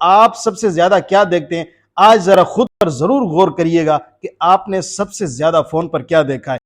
آپ سب سے زیادہ کیا دیکھتے ہیں؟ آج ذرا خود پر ضرور غور کریے گا کہ آپ نے سب سے زیادہ فون پر کیا دیکھا ہے۔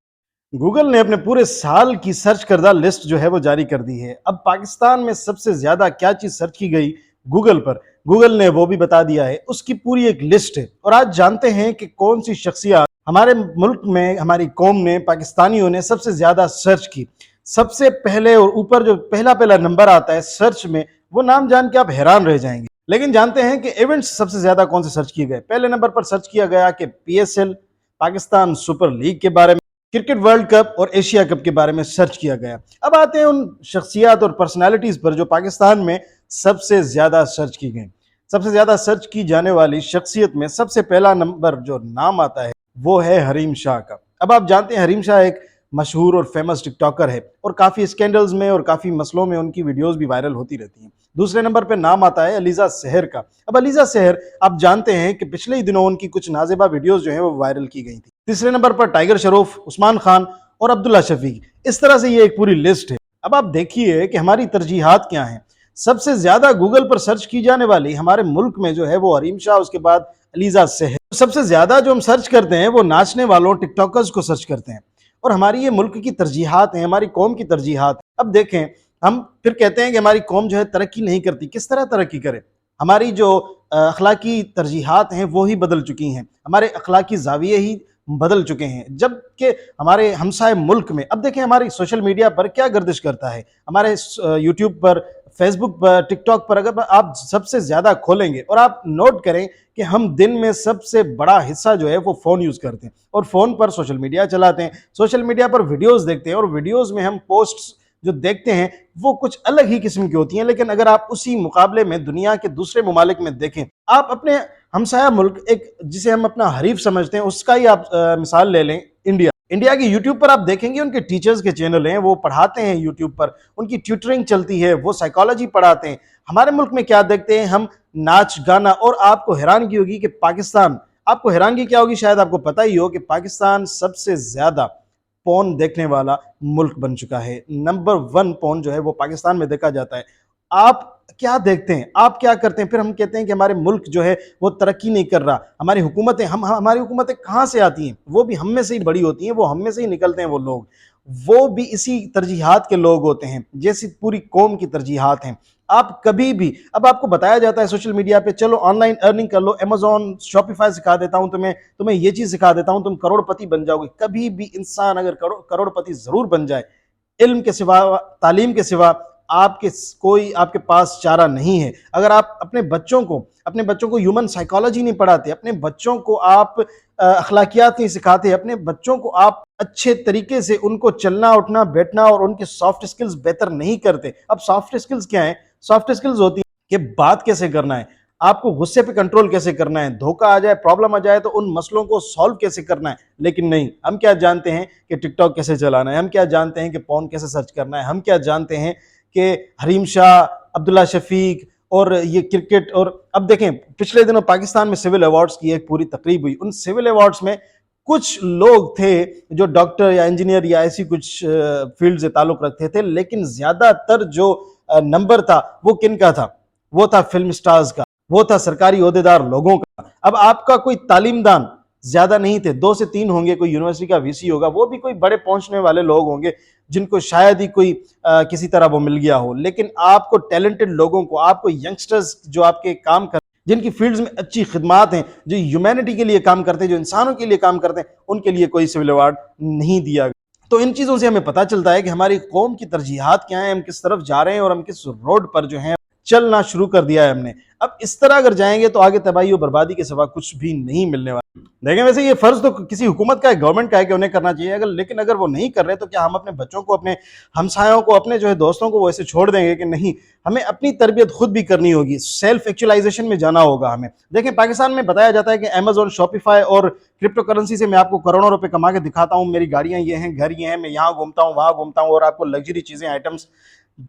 گوگل نے اپنے پورے سال کی سرچ کردہ لسٹ جو ہے وہ جاری کر دی ہے۔ اب پاکستان میں سب سے زیادہ کیا چیز سرچ کی گئی گوگل پر، گوگل نے وہ بھی بتا دیا ہے، اس کی پوری ایک لسٹ ہے۔ اور آج جانتے ہیں کہ کون سی شخصیات ہمارے ملک میں، ہماری قوم نے، پاکستانیوں نے سب سے زیادہ سرچ کی۔ سب سے پہلے اور اوپر جو پہلا نمبر آتا ہے سرچ میں، وہ نام جان کے آپ حیران رہ جائیں گے۔ لیکن جانتے ہیں کہ ایونٹس سب سے زیادہ کون سے سرچ کیے گئے؟ پہلے نمبر پر سرچ کیا گیا کہ PSL، پاکستان سپر لیگ کے بارے میں، کرکٹ ورلڈ کپ اور ایشیا کپ کے بارے میں سرچ کیا گیا۔ اب آتے ہیں ان شخصیات اور پرسنالٹیز پر جو پاکستان میں سب سے زیادہ سرچ کی گئیں۔ سب سے زیادہ سرچ کی جانے والی شخصیت میں سب سے پہلا نمبر جو نام آتا ہے وہ ہے حریم شاہ کا۔ اب آپ جانتے ہیں حریم شاہ ایک مشہور اور فیمس ٹک ٹاکر ہے، اور کافی اسکینڈلز میں اور کافی مسئلوں میں ان کی ویڈیوز بھی وائرل ہوتی رہتی ہیں۔ دوسرے نمبر پہ نام آتا ہے علیزہ سحر کا۔ اب علیزہ سحر آپ جانتے ہیں کہ پچھلے ہی دنوں ان کی کچھ نازیبہ ویڈیوز جو ہیں وہ وائرل کی گئی تھی۔ تیسرے نمبر پر ٹائیگر شروف، عثمان خان اور عبداللہ شفیق۔ اس طرح سے یہ ایک پوری لسٹ ہے۔ اب آپ دیکھیے کہ ہماری ترجیحات کیا ہیں۔ سب سے زیادہ گوگل پر سرچ کی جانے والی ہمارے ملک میں جو ہے وہ حریم شاہ، اس کے بعد علیزہ سحر۔ سب سے زیادہ جو ہم سرچ کرتے ہیں وہ ناچنے والوں، ٹک ٹاکرز کو سرچ کرتے ہیں، اور ہماری یہ ملک کی ترجیحات ہیں، ہماری قوم کی ترجیحات۔ اب دیکھیں، ہم پھر کہتے ہیں کہ ہماری قوم جو ہے ترقی نہیں کرتی۔ کس طرح ترقی کرے؟ ہماری جو اخلاقی ترجیحات ہیں وہ ہی بدل چکی ہیں، ہمارے اخلاقی زاویے ہی بدل چکے ہیں، جبکہ ہمارے ہمسائے ملک میں اب دیکھیں ہماری سوشل میڈیا پر کیا گردش کرتا ہے۔ ہمارے یوٹیوب پر، فیس بک پر، ٹک ٹاک پر اگر آپ سب سے زیادہ کھولیں گے اور آپ نوٹ کریں کہ ہم دن میں سب سے بڑا حصہ جو ہے وہ فون یوز کرتے ہیں، اور فون پر سوشل میڈیا چلاتے ہیں، سوشل میڈیا پر ویڈیوز دیکھتے ہیں، اور ویڈیوز میں ہم پوسٹس جو دیکھتے ہیں وہ کچھ الگ ہی قسم کی ہوتی ہیں۔ لیکن اگر آپ اسی مقابلے میں دنیا کے دوسرے ممالک میں دیکھیں، آپ اپنے ہمسایہ ملک، ایک جسے ہم اپنا حریف سمجھتے ہیں، اس کا ہی آپ مثال لے لیں، انڈیا کی یوٹیوب پر آپ دیکھیں گے ان کے ٹیچرز کے چینل ہیں، وہ پڑھاتے ہیں یوٹیوب پر، ان کی ٹیوٹرنگ چلتی ہے، وہ سائیکالوجی پڑھاتے ہیں۔ ہمارے ملک میں کیا دیکھتے ہیں ہم؟ ناچ گانا۔ اور آپ کو حیرانگی ہوگی کہ پاکستان، آپ کو حیرانگی کیا ہوگی؟ شاید آپ کو پتہ ہی ہو کہ پاکستان سب سے زیادہ پون دیکھنے والا ملک بن چکا ہے۔ نمبر 1 پون جو ہے وہ پاکستان میں دیکھا جاتا ہے۔ آپ کیا دیکھتے ہیں؟ آپ کیا کرتے ہیں؟ پھر ہم کہتے ہیں کہ ہمارے ملک جو ہے وہ ترقی نہیں کر رہا۔ ہماری حکومتیں، ہماری حکومتیں کہاں سے آتی ہیں؟ وہ بھی ہم میں سے ہی بڑی ہوتی ہیں، وہ ہم میں سے ہی نکلتے ہیں وہ لوگ، وہ بھی اسی ترجیحات کے لوگ ہوتے ہیں جیسی پوری قوم کی ترجیحات ہیں۔ آپ کبھی بھی، اب آپ کو بتایا جاتا ہے سوشل میڈیا پہ، چلو آن لائن ارننگ کر لو، Amazon، شاپیفائی سکھا دیتا ہوں تمہیں یہ چیز سکھا دیتا ہوں، تم کروڑ پتی بن جاؤ گے۔ کبھی بھی انسان اگر کروڑ پتی ضرور بن جائے، علم کے سوا، تعلیم کے سوا آپ کے پاس چارہ نہیں ہے۔ اگر آپ اپنے بچوں کو ہیومن سائیکالوجی نہیں پڑھاتے، اپنے بچوں کو آپ اخلاقیات نہیں سکھاتے، اپنے بچوں کو آپ اچھے طریقے سے ان کو چلنا، اٹھنا، بیٹھنا اور ان کے سافٹ سکلز بہتر نہیں کرتے۔ اب سافٹ سکلز کیا ہیں؟ سافٹ سکلز ہوتی ہیں کہ بات کیسے کرنا ہے، آپ کو غصے پہ کنٹرول کیسے کرنا ہے، دھوکہ آ جائے، پرابلم آ جائے تو ان مسئلوں کو سالو کیسے کرنا ہے۔ لیکن نہیں، ہم کیا جانتے ہیں کہ ٹک ٹاک کیسے چلانا ہے، ہم کیا جانتے ہیں کہ پون کیسے سرچ کرنا ہے، ہم کیا جانتے ہیں کہ حریم شاہ، عبداللہ شفیق اور یہ کرکٹ۔ اور اب دیکھیں پچھلے دنوں پاکستان میں سول ایوارڈز کی ایک پوری تقریب ہوئی۔ ان سول ایوارڈز میں کچھ لوگ تھے جو ڈاکٹر یا انجینئر یا ایسی کچھ فیلڈ سے تعلق رکھتے تھے، لیکن زیادہ تر جو نمبر تھا وہ کن کا تھا؟ وہ تھا فلم سٹارز کا، وہ تھا سرکاری عہدیدار لوگوں کا۔ اب آپ کا کوئی تعلیم دان زیادہ نہیں تھے، 2 سے 3 ہوں گے، کوئی یونیورسٹی کا VC ہوگا، وہ بھی کوئی بڑے پہنچنے والے لوگ ہوں گے جن کو شاید ہی کوئی کسی طرح وہ مل گیا ہو۔ لیکن آپ کو ٹیلنٹڈ لوگوں کو، آپ کو ینگسٹرز جو آپ کے کام کر، جن کی فیلڈز میں اچھی خدمات ہیں، جو ہیومینٹی کے لیے کام کرتے ہیں، جو انسانوں کے لیے کام کرتے ہیں، ان کے لیے کوئی سول ایوارڈ نہیں دیا گیا۔ تو ان چیزوں سے ہمیں پتہ چلتا ہے کہ ہماری قوم کی ترجیحات کیا ہیں، ہم کس طرف جا رہے ہیں، اور ہم کس روڈ پر جو ہیں چلنا شروع کر دیا ہے ہم نے۔ اب اس طرح اگر جائیں گے تو آگے تباہی و بربادی کے سوا کچھ بھی نہیں ملنے والا۔ دیکھیں ویسے یہ فرض تو کسی حکومت کا ہے، گورنمنٹ کا ہے کہ انہیں کرنا چاہیے، لیکن اگر وہ نہیں کر رہے تو کیا ہم اپنے بچوں کو، اپنے ہمسایوں کو، اپنے جو ہے دوستوں کو وہ ایسے چھوڑ دیں گے کہ نہیں؟ ہمیں اپنی تربیت خود بھی کرنی ہوگی، سیلف ایکچولائزیشن میں جانا ہوگا ہمیں۔ دیکھیں پاکستان میں بتایا جاتا ہے کہ Amazon، شاپیفائی اور کرپٹو کرنسی سے میں آپ کو کروڑوں روپے کما کے دکھاتا ہوں، میری گاڑیاں یہ ہیں، گھر یہ ہیں، میں یہاں گھومتا ہوں، وہاں گھومتا ہوں، اور آپ کو لگژری چیزیں، آئٹمس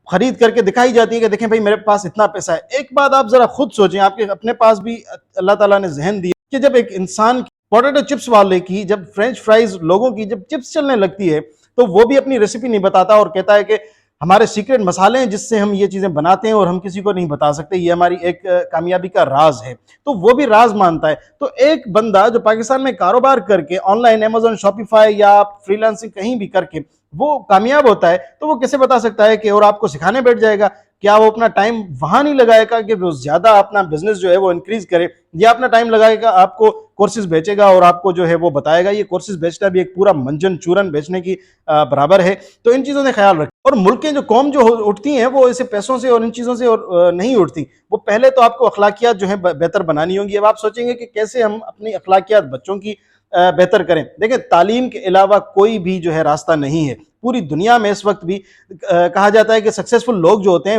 خرید کر کے دکھائی جاتی ہے کہ دیکھیں بھائی میرے پاس اتنا پیسہ ہے۔ ایک بات آپ ذرا خود سوچیں، آپ کے اپنے پاس بھی اللہ تعالیٰ نے ذہن دیا کہ جب ایک انسان پوٹیٹو چپس والے کی، جب فرینچ فرائز لوگوں کی جب چپس چلنے لگتی ہے تو وہ بھی اپنی ریسیپی نہیں بتاتا اور کہتا ہے کہ ہمارے سیکرٹ مسالے ہیں جس سے ہم یہ چیزیں بناتے ہیں اور ہم کسی کو نہیں بتا سکتے، یہ ہماری ایک کامیابی کا راز ہے، تو وہ بھی راز مانتا ہے۔ تو ایک بندہ جو پاکستان میں کاروبار کر کے آن لائن امیزون، شاپیفائی یا فری لانسنگ کہیں بھی کر کے وہ کامیاب ہوتا ہے، تو وہ کیسے بتا سکتا ہے کہ اور آپ کو سکھانے بیٹھ جائے گا؟ کیا وہ اپنا ٹائم وہاں نہیں لگائے گا کہ وہ زیادہ اپنا بزنس جو ہے وہ انکریز کرے، یا اپنا ٹائم لگائے گا آپ کو کورسز بیچے گا اور آپ کو جو ہے وہ بتائے گا؟ یہ کورسز بیچنا بھی ایک پورا منجن چورن بیچنے کی برابر ہے۔ تو ان چیزوں سے خیال رکھیں۔ اور ملکیں جو قوم جو اٹھتی ہیں وہ اسے پیسوں سے اور ان چیزوں سے نہیں اٹھتی، وہ پہلے تو آپ کو اخلاقیات جو ہیں بہتر بنانی ہوں گی۔ اب آپ سوچیں گے کہ کیسے ہم اپنی اخلاقیات بچوں کی بہتر کریں۔ دیکھیں، تعلیم کے علاوہ کوئی بھی جو ہے راستہ نہیں ہے۔ پوری دنیا میں اس وقت بھی کہا جاتا ہے کہ سکسیسفل لوگ جو ہوتے ہیں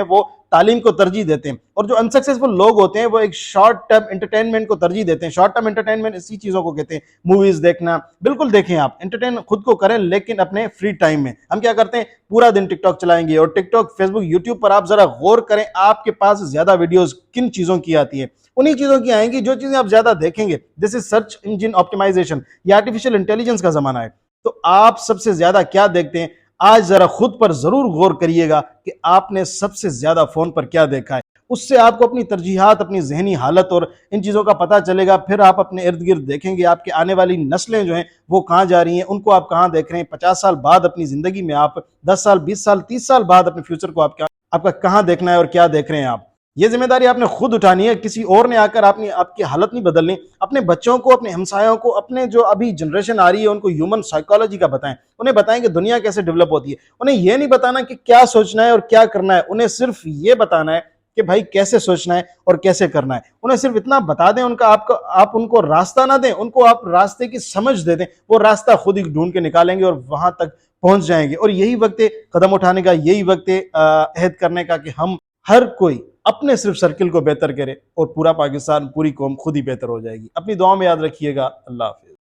وہ تعلیم کو ترجیح دیتے ہیں، اور جو انسکسیسفل لوگ ہوتے ہیں وہ ایک شارٹ ٹرم انٹرٹینمنٹ کو ترجیح دیتے ہیں۔ شارٹ ٹرم انٹرٹینمنٹ اسی چیزوں کو کہتے ہیں، موویز دیکھنا۔ بالکل دیکھیں، آپ انٹرٹین خود کو کریں لیکن اپنے فری ٹائم میں۔ ہم کیا کرتے ہیں؟ پورا دن ٹک ٹاک چلائیں گے، اور ٹک ٹاک، فیس بک، یوٹیوب پر آپ ذرا غور کریں، آپ کے پاس زیادہ ویڈیوز کن چیزوں کی آتی ہے؟ انہی چیزوں کی آئیں گی جو چیزیں آپ زیادہ دیکھیں گے۔ دس از سرچ انجن آپٹیمائزیشن، یہ آرٹیفیشل انٹیلیجنس کا زمانہ ہے۔ تو آپ سب سے زیادہ کیا دیکھتے ہیں؟ آج ذرا خود پر ضرور غور کریے گا کہ آپ نے سب سے زیادہ فون پر کیا دیکھا ہے۔ اس سے آپ کو اپنی ترجیحات، اپنی ذہنی حالت اور ان چیزوں کا پتہ چلے گا۔ پھر آپ اپنے ارد گرد دیکھیں گے آپ کے آنے والی نسلیں جو ہیں وہ کہاں جا رہی ہیں، ان کو آپ کہاں دیکھ رہے ہیں۔ 50 سال بعد اپنی زندگی میں آپ 10 سال، 20 سال، 30 سال بعد اپنے فیوچر کو آپ کا کہاں دیکھنا ہے اور کیا دیکھ رہے ہیں آپ؟ یہ ذمہ داری آپ نے خود اٹھانی ہے، کسی اور نے آ کر آپ کی حالت نہیں بدلنی۔ اپنے بچوں کو، اپنے ہمسایوں کو، اپنے جو ابھی جنریشن آ رہی ہے ان کو ہیومن سائیکالوجی کا بتائیں۔ انہیں بتائیں کہ دنیا کیسے ڈیولپ ہوتی ہے۔ انہیں یہ نہیں بتانا کہ کیا سوچنا ہے اور کیا کرنا ہے، انہیں صرف یہ بتانا ہے کہ بھائی کیسے سوچنا ہے اور کیسے کرنا ہے۔ انہیں صرف اتنا بتا دیں، آپ ان کو راستہ نہ دیں، ان کو آپ راستے کی سمجھ دے دیں، وہ راستہ خود ہی ڈھونڈ کے نکالیں گے اور وہاں تک پہنچ جائیں گے۔ اور یہی وقت ہے قدم اٹھانے کا، یہی وقت ہے عہد کرنے کا کہ ہم ہر کوئی اپنے صرف سرکل کو بہتر کرے، اور پورا پاکستان، پوری قوم خود ہی بہتر ہو جائے گی۔ اپنی دعاؤں میں یاد رکھیے گا۔ اللہ حافظ۔